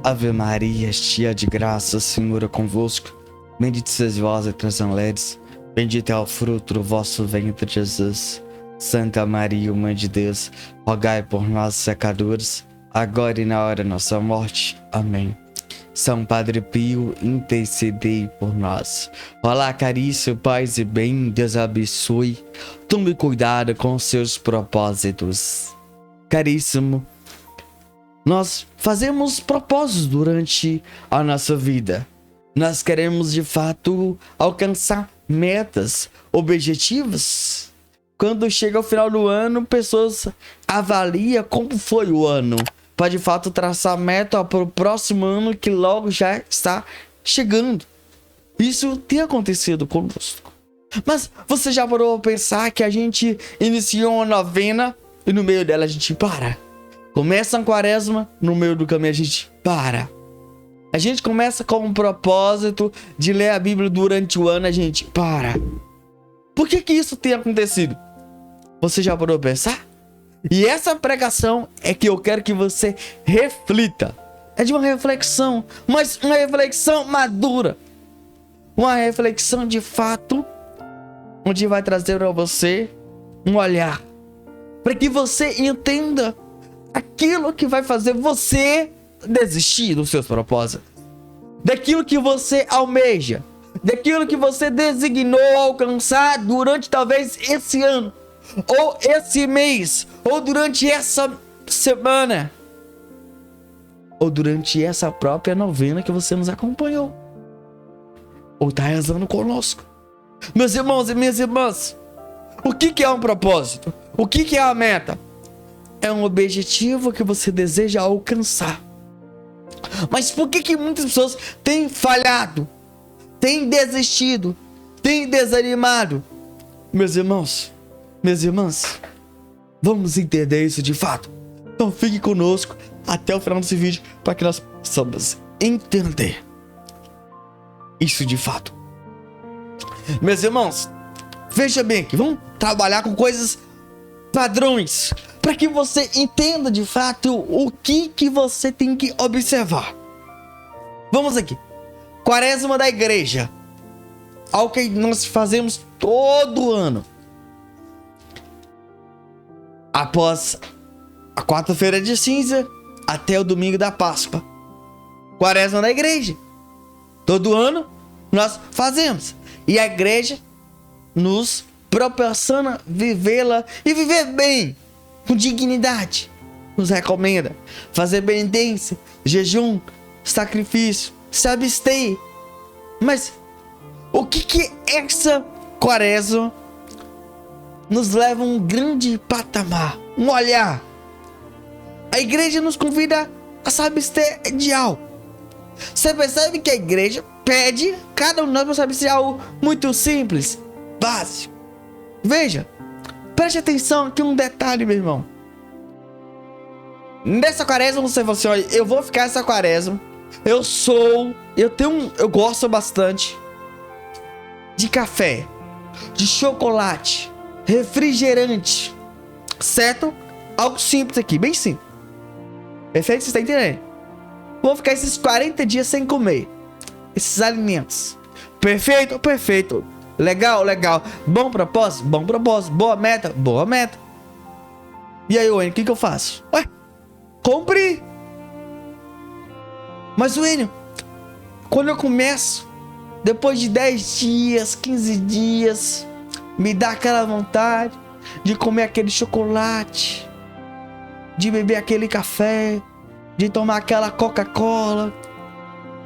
Ave Maria, cheia de graça, o Senhor é convosco. Bendita sois vós entre as mulheres, bendito é o fruto do vosso ventre, Jesus. Santa Maria, Mãe de Deus, rogai por nós, pecadores, agora e na hora de nossa morte. Amém. São Padre Pio, intercedei por nós. Olá, caríssimo, paz e bem, Deus abençoe. Tome cuidado com seus propósitos. Caríssimo, nós fazemos propósitos durante a nossa vida. Nós queremos, de fato, alcançar metas, objetivos. Quando chega o final do ano, pessoas avaliam como foi o ano, para de fato traçar meta para o próximo ano que logo já está chegando. Isso tem acontecido conosco. Mas você já parou a pensar que a gente iniciou uma novena e no meio dela a gente para? Começa a quaresma, no meio do caminho a gente para. A gente começa com um propósito de ler a Bíblia durante o ano, a gente para. Por que isso tem acontecido? Você já parou a pensar? E essa pregação é que eu quero que você reflita. É de uma reflexão, mas uma reflexão madura. Uma reflexão de fato, onde vai trazer para você um olhar. Para que você entenda aquilo que vai fazer você desistir dos seus propósitos. Daquilo que você almeja. Daquilo que você designou alcançar durante talvez esse ano. Ou esse mês, ou durante essa semana, ou durante essa própria novena que você nos acompanhou, ou está rezando conosco. Meus irmãos e minhas irmãs, o que é um propósito? O que é a meta? É um objetivo que você deseja alcançar. Mas por que muitas pessoas têm falhado, têm desistido, têm desanimado? Meus irmãos, minhas irmãs, vamos entender isso de fato. Então fique conosco até o final desse vídeo para que nós possamos entender isso de fato. Meus irmãos, veja bem aqui, vamos trabalhar com coisas padrões para que você entenda de fato o que você tem que observar. Vamos aqui. Quaresma da igreja. Algo que nós fazemos todo ano. Após a quarta-feira de cinza até o domingo da Páscoa. Quaresma da igreja. Todo ano nós fazemos. E a igreja nos proporciona vivê-la e viver bem, com dignidade. Nos recomenda fazer penitência, jejum, sacrifício, se abster. Mas o que essa quaresma nos leva a um grande patamar, um olhar? A igreja nos convida a se abster de algo. Você percebe que a igreja pede cada um de nós para se abster de algo muito simples, básico. Veja, preste atenção aqui um detalhe, meu irmão. Nessa quaresma você fala assim: olha, eu vou ficar essa quaresma. Eu gosto bastante de café, de chocolate, refrigerante, certo? Algo simples aqui, bem simples. Perfeito? Você está entendendo? Vou ficar esses 40 dias sem comer esses alimentos. Perfeito? Perfeito. Legal, legal. Bom propósito? Bom propósito. Boa meta? Boa meta. E aí, Wênio, o que eu faço? Ué, cumpri. Mas, Wênio, quando eu começo, depois de 10 dias, 15 dias, me dá aquela vontade de comer aquele chocolate, de beber aquele café, de tomar aquela Coca-Cola.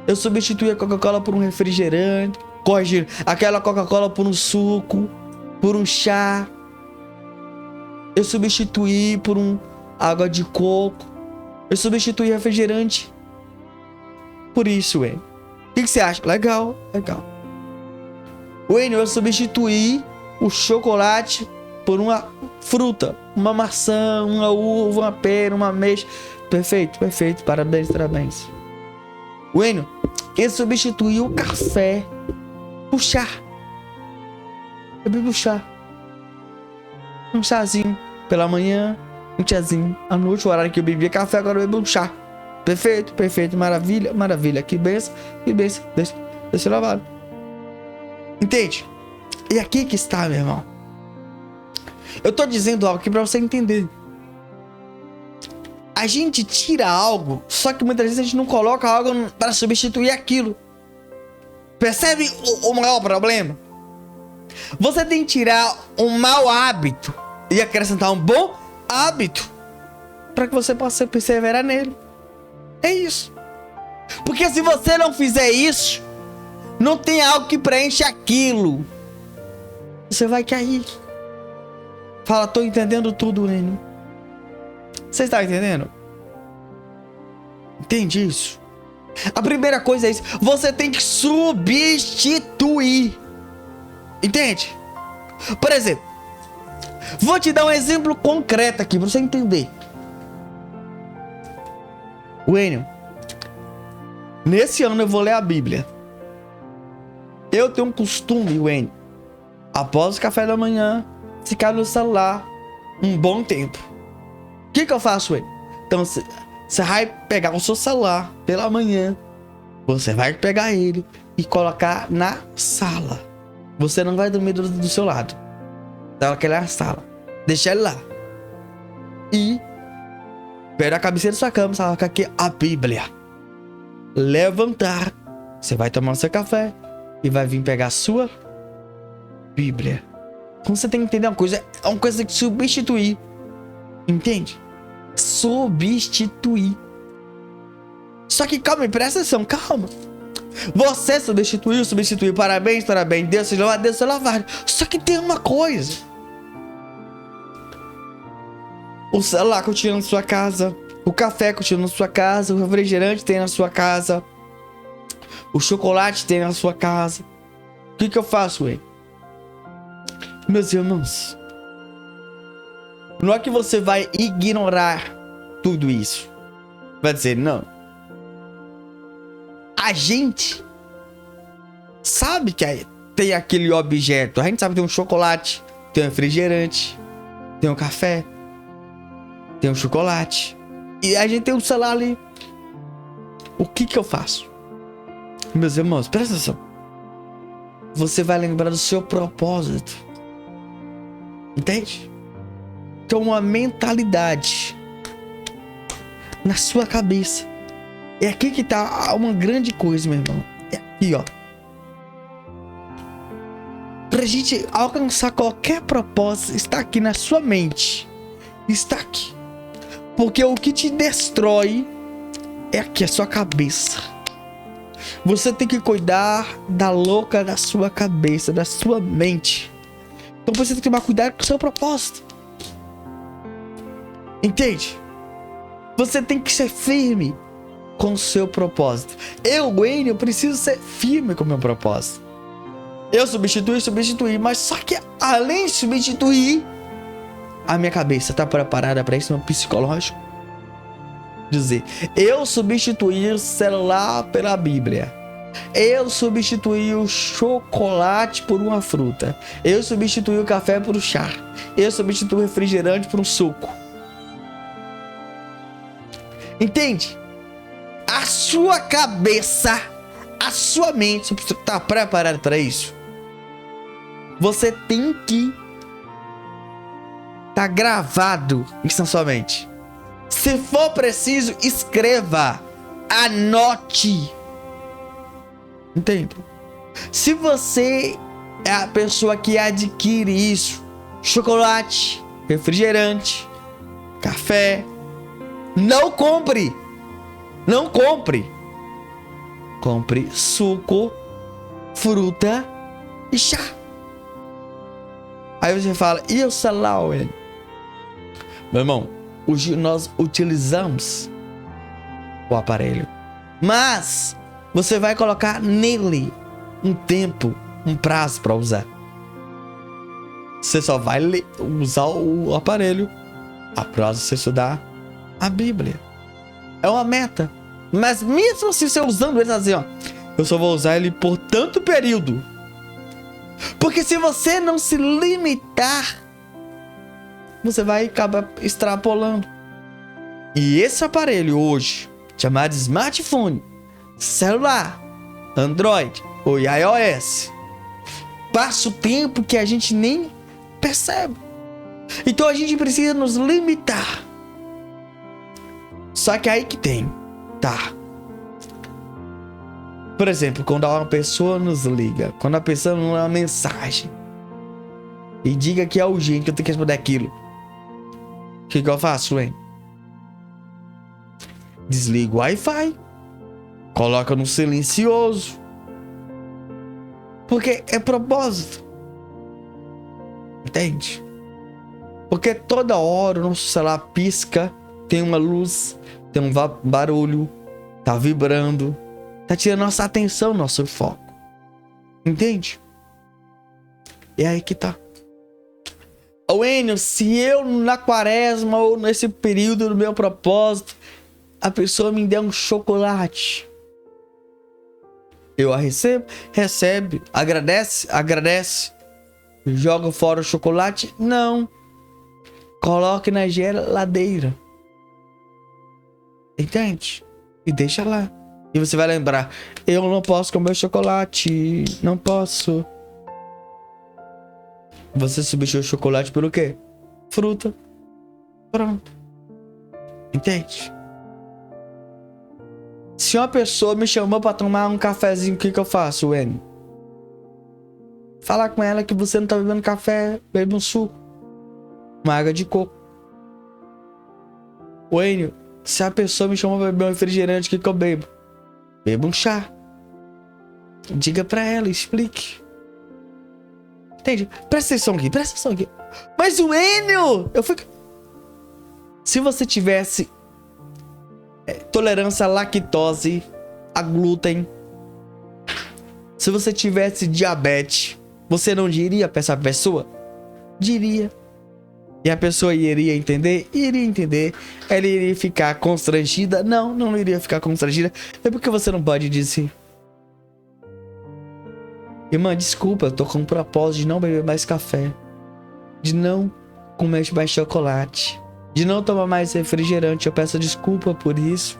Eu substituí a Coca-Cola por um refrigerante, corrigindo, aquela Coca-Cola por um suco, por um chá. Eu substituí por água de coco. Eu substituí refrigerante por isso, Wênio. O que você acha? Legal, legal. Wênio, eu substituí o chocolate por uma fruta, uma maçã, uma uva, uma pera, uma ameixa. Perfeito, perfeito, parabéns, parabéns. Wênio, ele substituiu o café por chá. Eu bebo chá. chazinho pela manhã, um chazinho à noite, o horário que eu bebia café, agora eu bebo um chá. Perfeito, perfeito, maravilha, maravilha. Que benção, deixa eu lavar. Entende? E aqui que está, meu irmão. Eu tô dizendo algo aqui pra você entender. A gente tira algo, só que muitas vezes a gente não coloca algo para substituir aquilo. Percebe o maior problema? Você tem que tirar um mau hábito e acrescentar um bom hábito para que você possa perseverar nele. É isso. Porque se você não fizer isso, não tem algo que preenche aquilo. Você vai cair. Fala, tô entendendo tudo, Neno. Você está entendendo? Entende isso? A primeira coisa é isso. Você tem que substituir. Entende? Por exemplo, vou te dar um exemplo concreto aqui pra você entender. Wênio, nesse ano eu vou ler a Bíblia. Eu tenho um costume, Wênio, após o café da manhã, ficar no celular um bom tempo. O que eu faço, Wênio? Então, você vai pegar o seu celular pela manhã. Você vai pegar ele e colocar na sala. Você não vai dormir do seu lado. Coloca ele na sala. Deixa ele lá. E pega a cabeceira da sua cama, coloca aqui a Bíblia. Levantar. Você vai tomar o seu café e vai vir pegar a sua Bíblia. Então você tem que entender uma coisa. É uma coisa que substituir. Entende? Substituir. Só que calma, presta atenção, calma. Você substituiu, parabéns, Deus seja louvado, Deus seja louvado. Só que tem uma coisa. O celular continua na sua casa, o café continua na sua casa, o refrigerante tem na sua casa, o chocolate tem na sua casa. O que eu faço, ué? Meus irmãos, não é que você vai ignorar tudo isso. Vai dizer, não. A gente sabe que tem aquele objeto. A gente sabe que tem um chocolate, tem um refrigerante, tem um café, tem um chocolate. E a gente tem um celular ali. O que eu faço? Meus irmãos, presta atenção. Você vai lembrar do seu propósito. Entende? Tem uma mentalidade na sua cabeça. É aqui que tá uma grande coisa, meu irmão. É aqui, ó. Pra gente alcançar qualquer propósito, está aqui na sua mente. Está aqui. Porque o que te destrói é aqui, a sua cabeça. Você tem que cuidar da louca da sua cabeça, da sua mente. Então você tem que tomar cuidado com o seu propósito. Entende? Você tem que ser firme com o seu propósito. Eu preciso ser firme com o meu propósito. Eu substituí, mas só que além de substituir, a minha cabeça está preparada para isso, meu psicológico. Dizer, eu substituí o celular pela Bíblia. Eu substituí o chocolate por uma fruta. Eu substituí o café por um chá. Eu substituí o refrigerante por um suco. Entende? A sua cabeça, a sua mente, você está preparado para isso? Você tem que estar gravado isso na sua mente. Se for preciso, escreva, anote. Entende? Se você é a pessoa que adquire isso, chocolate, refrigerante, café, não compre. Não compre. Compre suco, fruta e chá. Aí você fala, e o celular, meu irmão? Hoje nós utilizamos o aparelho, mas você vai colocar nele um tempo, um prazo para usar. Você só vai usar o aparelho após você estudar a Bíblia. É uma meta. Mas mesmo assim, você usando ele assim, ó, eu só vou usar ele por tanto período. Porque se você não se limitar, você vai acabar extrapolando. E esse aparelho hoje chamado smartphone, celular, Android ou iOS. Passa o tempo que a gente nem percebe. Então a gente precisa nos limitar. Só que aí que tem, tá? Por exemplo, quando uma pessoa nos liga, quando a pessoa nos manda uma mensagem e diga que é urgente, que eu tenho que responder aquilo, o que eu faço, hein? Desliga o Wi-Fi, coloca no silencioso, porque é propósito, entende? Porque toda hora o nosso celular pisca, tem uma luz, tem um barulho, tá vibrando, tá tirando nossa atenção, nosso foco, entende? E aí que tá. Ô Enio, se eu na quaresma ou nesse período do meu propósito, a pessoa me der um chocolate, eu a recebo? Recebe. Agradece? Agradece. Joga fora o chocolate? Não. Coloque na geladeira. Entende? E deixa lá. E você vai lembrar, eu não posso comer chocolate. Não posso. Você substitui o chocolate pelo quê? Fruta. Pronto. Entende? Se uma pessoa me chamou pra tomar um cafezinho, o que eu faço, Enio? Falar com ela que você não tá bebendo café, bebe um suco. Uma água de coco. Enio, se a pessoa me chamou pra beber um refrigerante, o que eu bebo? Bebo um chá. Diga pra ela, explique. Entende? Presta atenção aqui, presta atenção aqui. Mas o Enio, eu fico... Se você tivesse tolerância à lactose, a glúten, se você tivesse diabetes, você não diria pra essa pessoa? Diria. E a pessoa iria entender? Iria entender. Ela iria ficar constrangida? Não, não iria ficar constrangida. É porque você não pode dizer: irmã, desculpa, eu tô com um propósito de não beber mais café, de não comer mais chocolate, de não tomar mais refrigerante. Eu peço desculpa por isso.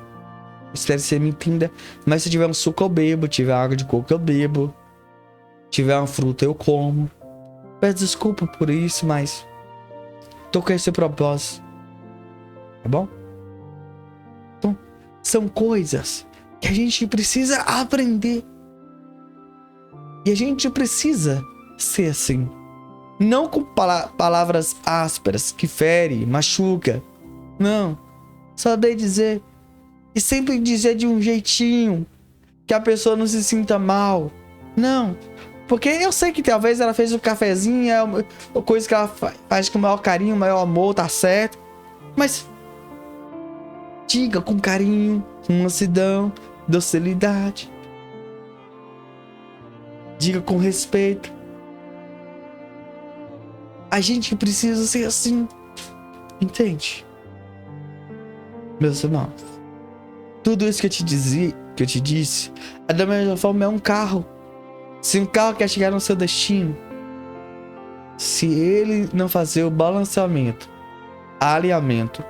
Espero que você me entenda. Mas se tiver um suco eu bebo, tiver água de coco eu bebo, tiver uma fruta eu como. Peço desculpa por isso, mas tô com esse propósito. Tá bom? Então, são coisas que a gente precisa aprender. E a gente precisa ser assim. Não com palavras ásperas que fere, machuca. Não. Saber dizer. E sempre dizer de um jeitinho que a pessoa não se sinta mal. Não. Porque eu sei que talvez ela fez o cafezinho, é uma coisa que ela faz com o maior carinho, o maior amor, tá certo. Mas diga com carinho, com mansidão, docilidade. Diga com respeito. A gente precisa ser assim. Entende? Meus irmãos, tudo isso que eu te disse, da mesma forma é um carro. Se um carro quer chegar no seu destino, se ele não fazer o balanceamento, alinhamento,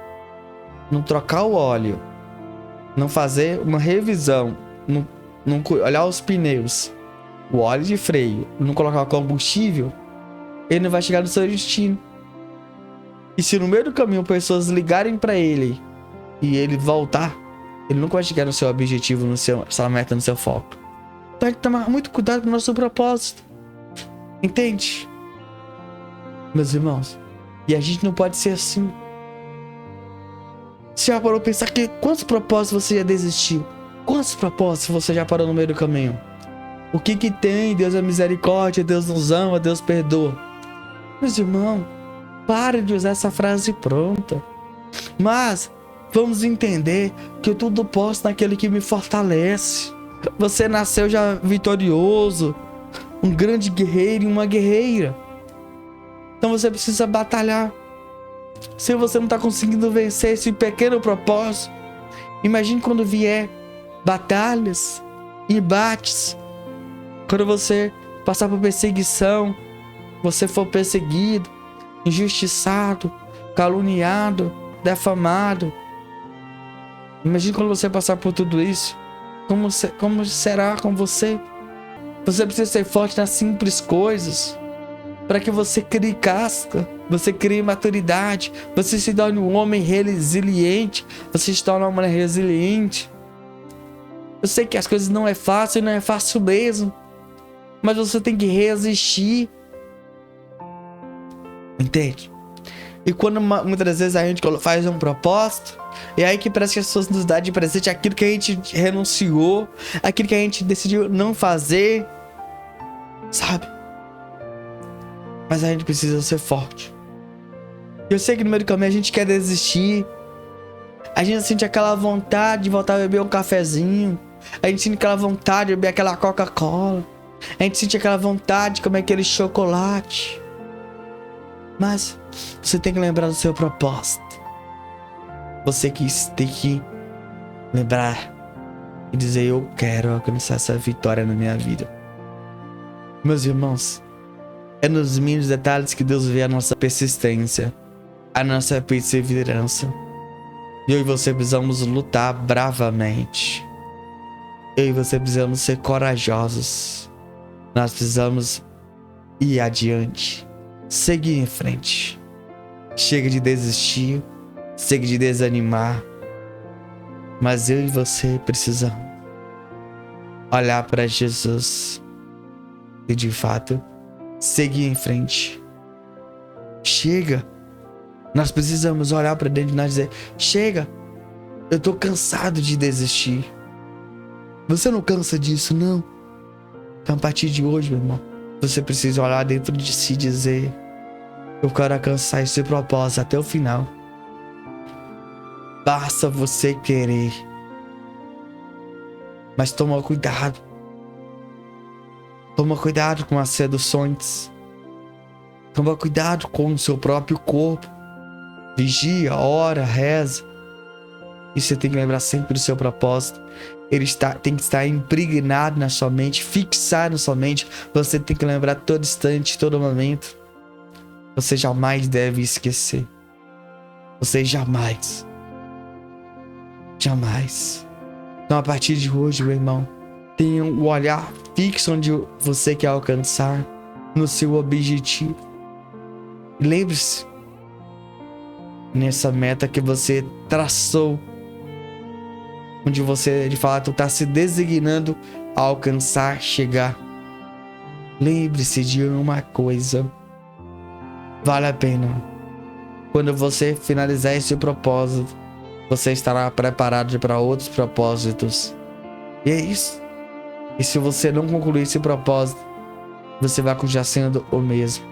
não trocar o óleo, não fazer uma revisão, não olhar os pneus, o óleo de freio, não colocar combustível, ele não vai chegar no seu destino. E se no meio do caminho pessoas ligarem para ele e ele voltar, ele nunca vai chegar no seu objetivo, no seu, sua meta, no seu foco. Então tem que tomar muito cuidado com o nosso propósito. Entende? Meus irmãos. E a gente não pode ser assim. Você já parou pra pensar que quantos propósitos você já desistiu? Quantos propósitos você já parou no meio do caminho? O que que tem? Deus é misericórdia, Deus nos ama, Deus perdoa. Meus irmãos, pare de usar essa frase pronta. Mas vamos entender que eu tudo posso naquele que me fortalece. Você nasceu já vitorioso, um grande guerreiro e uma guerreira. Então você precisa batalhar. Se você não está conseguindo vencer esse pequeno propósito, imagine quando vier batalhas, embates, quando você passar por perseguição, você for perseguido, injustiçado, caluniado, defamado. Imagina quando você passar por tudo isso. Como será com você? Você precisa ser forte nas simples coisas, para que você crie casca, você crie maturidade, você se torne um homem resiliente, você se torne uma mulher resiliente. Eu sei que as coisas não é fácil e não é fácil mesmo, mas você tem que resistir. Entende? E quando muitas vezes a gente faz um propósito, é aí que parece que as pessoas nos dão de presente aquilo que a gente renunciou, aquilo que a gente decidiu não fazer, sabe? Mas a gente precisa ser forte. Eu sei que no meio do caminho a gente quer desistir. A gente sente aquela vontade de voltar a beber um cafezinho. A gente sente aquela vontade de beber aquela Coca-Cola. A gente sente aquela vontade de comer aquele chocolate. Mas você tem que lembrar do seu propósito. Você tem que lembrar e dizer: eu quero alcançar essa vitória na minha vida. Meus irmãos, é nos mínimos detalhes que Deus vê a nossa persistência, a nossa perseverança. Eu e você precisamos lutar bravamente. Eu e você precisamos ser corajosos. Nós precisamos ir adiante, seguir em frente. Chega de desistir, chega de desanimar. Mas eu e você precisamos olhar para Jesus e de fato seguir em frente. Chega. Nós precisamos olhar para dentro de nós e dizer: chega, eu tô cansado de desistir. Você não cansa disso, não? Então a partir de hoje, meu irmão, você precisa olhar dentro de si e dizer: eu quero alcançar esse propósito até o final. Basta você querer. Mas toma cuidado. Toma cuidado com as seduções. Toma cuidado com o seu próprio corpo. Vigia, ora, reza. E você tem que lembrar sempre do seu propósito. Ele tem que estar impregnado na sua mente, fixado na sua mente. Você tem que lembrar todo instante, todo momento. Você jamais deve esquecer. Você jamais. Então a partir de hoje, meu irmão, tenha o olhar fixo onde você quer alcançar, no seu objetivo. E lembre-se, nessa meta que você traçou, onde você de fato está se designando a alcançar, chegar. Lembre-se de uma coisa: vale a pena. Quando você finalizar esse propósito, você estará preparado para outros propósitos. E é isso. E se você não concluir esse propósito, você vai continuar sendo o mesmo.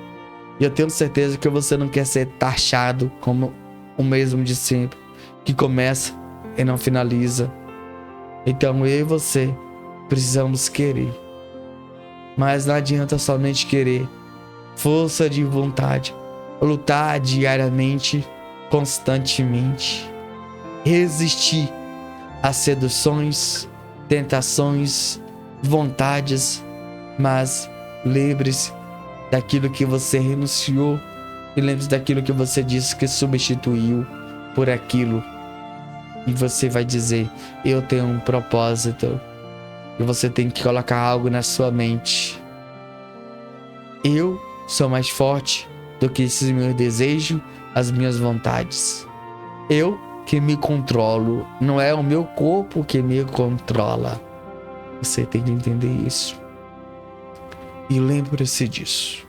E eu tenho certeza que você não quer ser taxado como o mesmo de sempre, que começa e não finaliza. Então eu e você precisamos querer. Mas não adianta somente querer. Força de vontade. Lutar diariamente, constantemente. Resistir às seduções, tentações, vontades. Mas lembre-se daquilo que você renunciou. E lembre-se daquilo que você disse que substituiu por aquilo. E você vai dizer: eu tenho um propósito. E você tem que colocar algo na sua mente: eu sou mais forte do que esses meus desejos, as minhas vontades. Eu que me controlo. Não é o meu corpo que me controla. Você tem que entender isso. E lembre-se disso.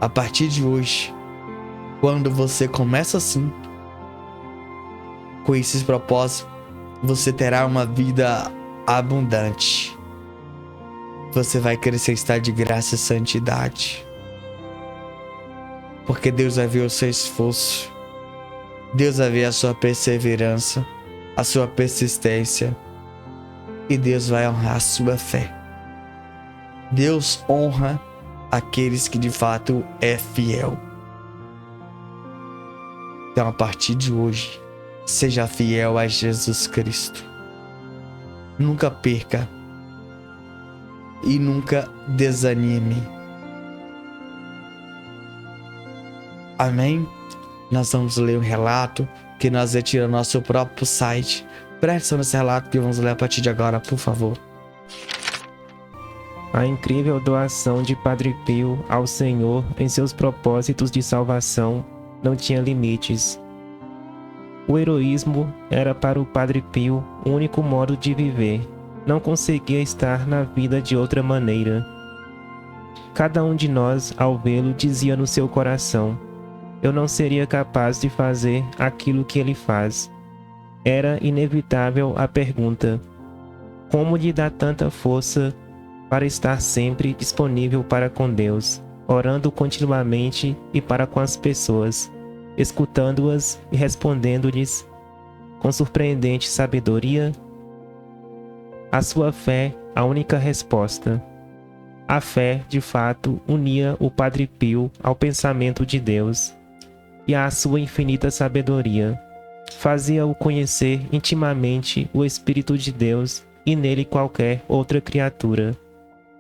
A partir de hoje, quando você começa assim, com esses propósitos, você terá uma vida abundante. Você vai crescer em estado de graça e santidade. Porque Deus vai ver o seu esforço. Deus vai ver a sua perseverança, a sua persistência. E Deus vai honrar a sua fé. Deus honra aqueles que de fato é fiel. Então a partir de hoje, seja fiel a Jesus Cristo. Nunca perca e nunca desanime. Amém? Nós vamos ler um relato que nós retiramos no nosso próprio site, Preste atenção nesse relato que vamos ler a partir de agora, por favor. A incrível doação de Padre Pio ao Senhor em seus propósitos de salvação não tinha limites. O heroísmo era para o Padre Pio o único modo de viver. Não conseguia estar na vida de outra maneira. Cada um de nós, ao vê-lo, dizia no seu coração: eu não seria capaz de fazer aquilo que ele faz. Era inevitável a pergunta: como lhe dá tanta força para estar sempre disponível para com Deus, orando continuamente e para com as pessoas, escutando-as e respondendo-lhes com surpreendente sabedoria? A sua fé, a única resposta. A fé, de fato, unia o Padre Pio ao pensamento de Deus e à sua infinita sabedoria. Fazia-o conhecer intimamente o Espírito de Deus e nele qualquer outra criatura.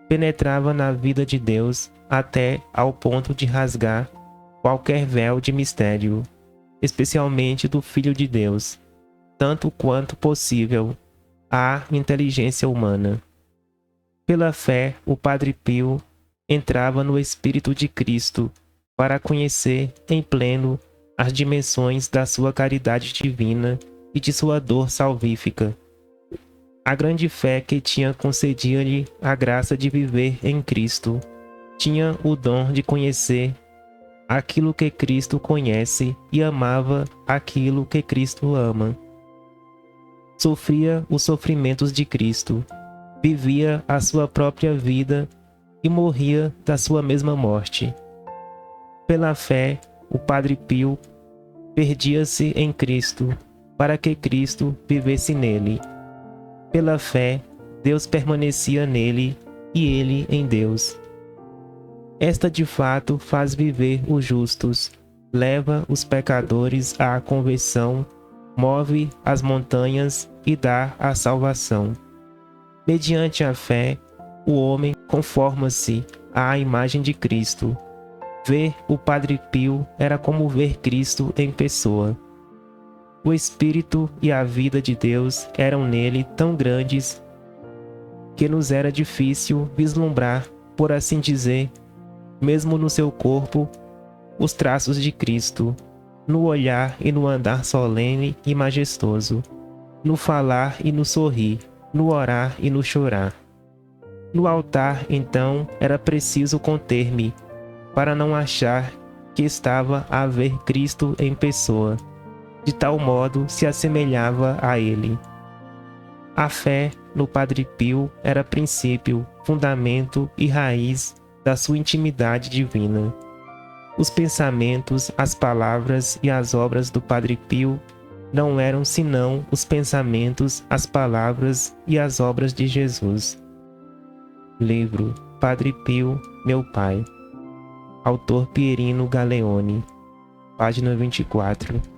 Penetrava na vida de Deus até ao ponto de rasgar qualquer véu de mistério, especialmente do Filho de Deus, tanto quanto possível, à inteligência humana. Pela fé, o Padre Pio entrava no Espírito de Cristo para conhecer em pleno as dimensões da sua caridade divina e de sua dor salvífica. A grande fé que tinha concedia-lhe a graça de viver em Cristo. Tinha o dom de conhecer aquilo que Cristo conhece e amava aquilo que Cristo ama. Sofria os sofrimentos de Cristo, vivia a sua própria vida e morria da sua mesma morte. Pela fé, o Padre Pio perdia-se em Cristo, para que Cristo vivesse nele. Pela fé, Deus permanecia nele e ele em Deus. Esta de fato faz viver os justos, leva os pecadores à conversão, move as montanhas e dá a salvação. Mediante a fé, o homem conforma-se à imagem de Cristo. Ver o Padre Pio era como ver Cristo em pessoa. O Espírito e a vida de Deus eram nele tão grandes que nos era difícil vislumbrar, por assim dizer, mesmo no seu corpo, os traços de Cristo, no olhar e no andar solene e majestoso, no falar e no sorrir, no orar e no chorar. No altar, então, era preciso conter-me, para não achar que estava a ver Cristo em pessoa. De tal modo se assemelhava a ele. A fé no Padre Pio era princípio, fundamento e raiz da sua intimidade divina. Os pensamentos, as palavras e as obras do Padre Pio não eram senão os pensamentos, as palavras e as obras de Jesus. Livro Padre Pio, meu pai. Autor Pierino Galeone. Página 24.